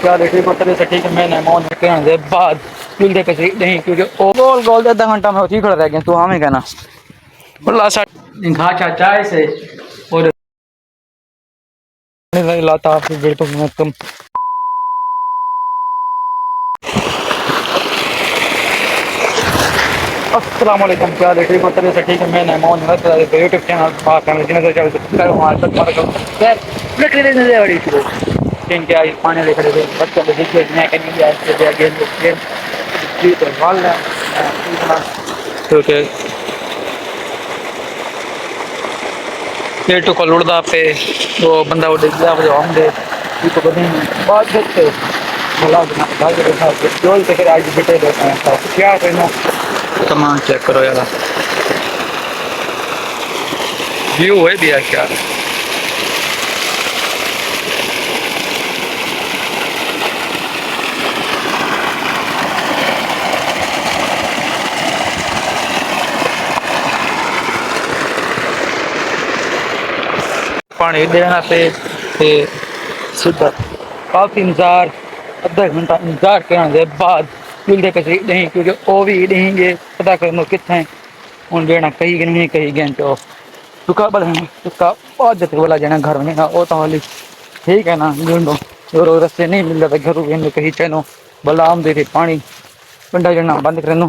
Quality को तरह से ठीक है। मैंने मौन कहने के बाद मिलते पैसे नहीं, क्योंकि गोल गोल आधा घंटा में ठीक खड़ा रह गया। तू हमें कहना बोला सा घाचा चाय से और लाता फिर फिर तुम अस्सलाम वालेकुम। क्वालिटी को तरह से ठीक है। मैंने मौन यूट्यूब चैनल जिनके आज पानी लेकर बच्चों को दिखे मैं पेटू को लुड़दा पे वो बंदा वो डिग्गा जो हम दे तो बदे बहुत देखते भला बना भाई के साथ जोल के फिर आज बेटे देते हैं क्या कहना। सामान चेक करो यार, व्यू है दिया क्या। पानी देना पे सीधा काफ़ी इंतजार आधा घंटा इंतजार करने के बाद मिलते पैसे नहीं, क्योंकि वो भी देंगे पता करना कितने उन देना कहीं कि नहीं कहीं गए तो तुका बल तुका बहुत जते बोला जाना घर में ना वो तो वाली ठीक है ना। ढूंढो और रस्ते नहीं मिल रहा घर में कहीं चलो भला आम दे पानी पिंडा चढ़ना बंद करनो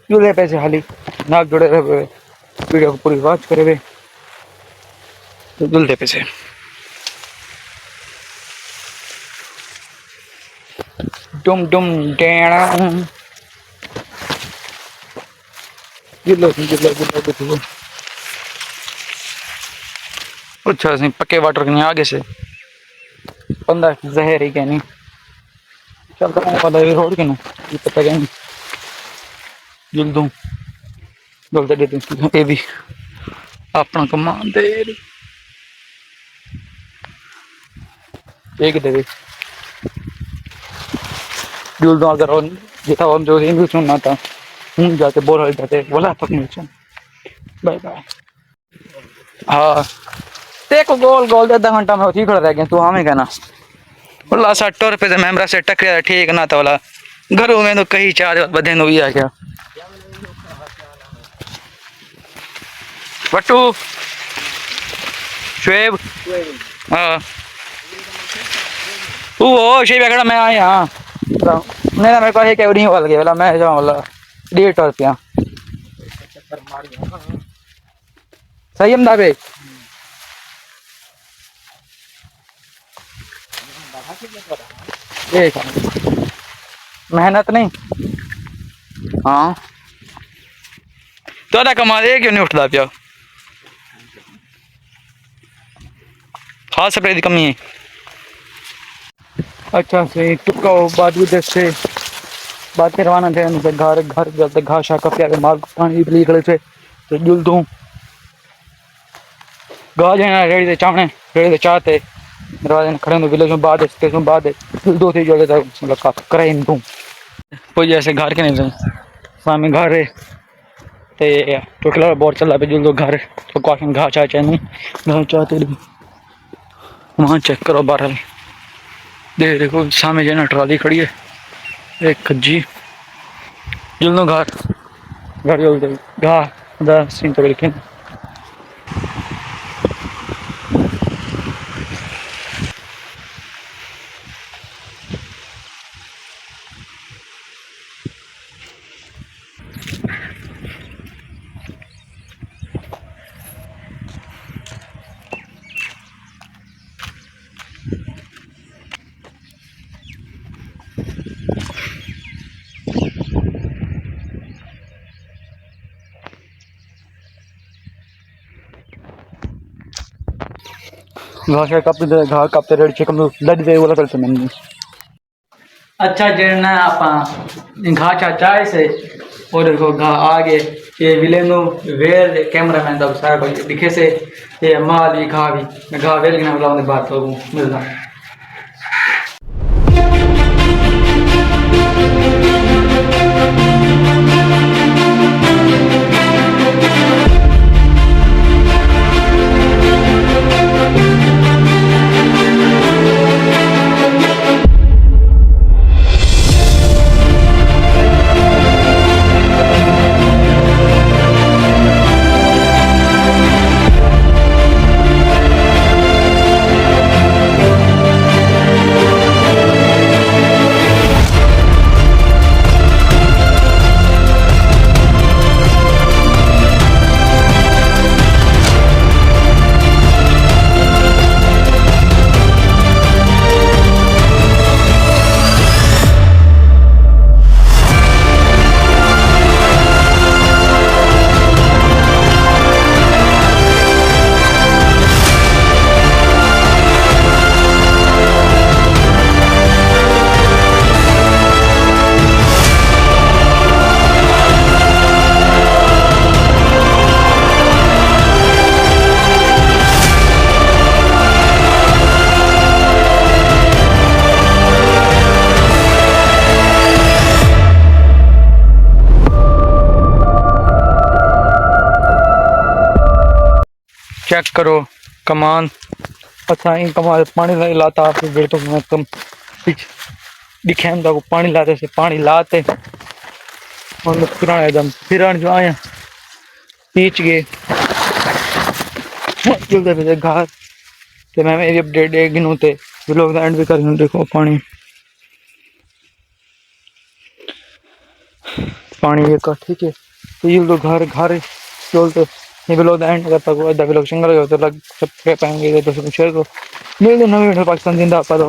मिलते पैसे खाली नाक जुड़े रहे वीडियो को पूरी वॉच करे तो मिलते पैसे। डुम डुम डेड़ा गिलो गिलो गिलो गिलो अच्छा सी पक्के वाटर के नहीं आगे से बंदा जहर ही कहनी चलता पता रोड के नहीं पता क्या नहीं जुल दूँ बोलते देते ये भी अपना कमा दे एक दे जुल दूँ अगर जितना हम जो हिंदू सुनना था हूँ जाते बोल रहे जाते बोला तक नहीं बाय बाय। हाँ देखो गोल गोल आधा घंटा में ठीक खड़ा रह गया। तू हमें कहना बोला 60 रुपये से मेमरा से टकरा ठीक ना था बोला घरों में तो कहीं चार बदे नो आ क्या बट्टू शुएब हाँ वो शेब अगड़ा मैं आया हाँ नहीं ना मेरे को क्या नहीं बोल गया बोला मैं जाऊँ बोला 1.5 रुपया सही हम दाबे मेहनत नहीं हाँ तो कमा दे क्यों नहीं उठता पिया खास स्प्रे की कमी है। अच्छा से तुक्का बाद से बात करवाना थे घर घर जब घास शाह का प्यारे माल पानी पली खड़े थे तो जुल दूँ गा जाना रेडी से चावने रेडी से चाहते दरवाजे खड़े विलेज में बाद दो थी जो मतलब काफ़ी कराई दूँ कोई जैसे घर के नहीं सामने घर है ते तो कलर बोर्ड चल रहा पे जुल दो घर तो कॉशन घा चाह चाहूँ घर चाहते वहाँ चेक करो बहरहाल देखो सामने जाना ट्रॉली खड़ी है एक खज्जी जुल दो घर घर जुल दो घा सीन तो लिखे घास कापते रेड चिकन लड़ दे वाला करते मैंने अच्छा जरना आप घा चाय से और देखो घा आगे ये विलेनो वेल कैमरा मैन तब सारा कुछ दिखे से ये माल भी घा वेल के नाम लाने बात तो मिलना करो कमान। अच्छा इन कमान पानी नहीं लाता आपके घर तो मैं कम दिखें को पानी लाते से पानी लाते और फिर जो आए पीच गए घर तो मैं मेरी अपडेट एक गिनू थे लोग एंड भी कर देखो पानी पानी एक ठीक है तो ये लोग घर घर बोलते ये लोग एंड करता को आधा लोग सिंगल होते लग सब पाएंगे तो शेयर को मिलते नवी पाकिस्तान जिंदाबाद।